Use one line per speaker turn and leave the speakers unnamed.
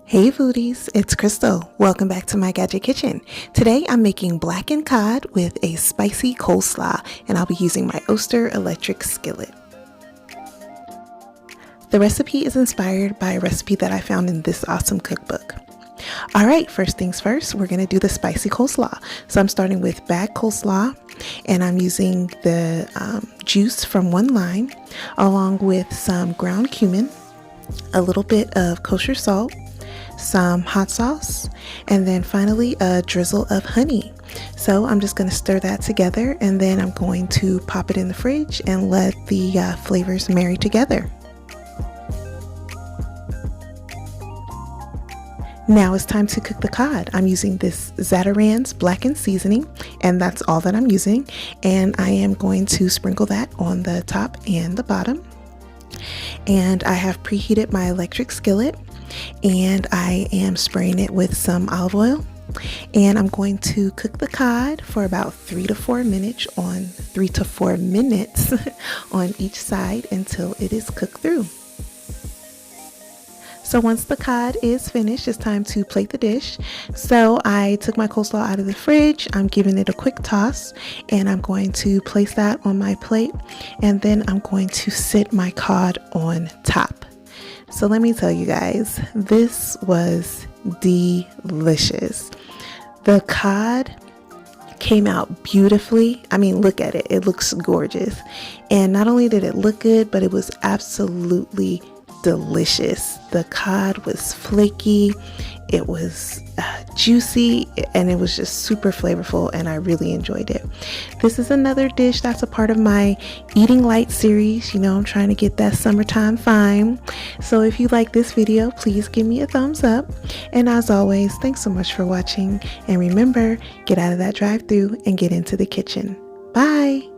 Hey foodies, it's Crystal. Welcome back to my Gadget Kitchen. Today I'm making blackened cod with a spicy coleslaw, and I'll be using my Oster electric skillet. The recipe is inspired by a recipe that I found in this awesome cookbook. Alright, first things first, we're going to do the spicy coleslaw. So I'm starting with bagged coleslaw, and I'm using the juice from one lime, along with some ground cumin, a little bit of kosher salt, some hot sauce, and then finally a drizzle of honey. So I'm just going to stir that together, and then I'm going to pop it in the fridge and let the flavors marry together. Now it's time to cook the cod. I'm using this Zatarain's blackened seasoning, and that's all that I'm using, and I am going to sprinkle that on the top and the bottom. And I have preheated my electric skillet, and I am spraying it with some olive oil, and I'm going to cook the cod for about 3 to 4 minutes on each side until it is cooked through. So once the cod is finished, it's time to plate the dish. So I took my coleslaw out of the fridge. I'm giving it a quick toss, and I'm going to place that on my plate, and then I'm going to sit my cod on top. So let me tell you guys, this was delicious. The cod came out beautifully. I mean, look at it. It looks gorgeous. And not only did it look good, but it was absolutely delicious. The cod was flaky, it was juicy, and it was just super flavorful, and I really enjoyed it. This is another dish that's a part of my eating light series. You know, I'm trying to get that summertime fine. So if you like this video, please give me a thumbs up, and as always, thanks so much for watching, and remember, get out of that drive-thru and get into the kitchen. Bye.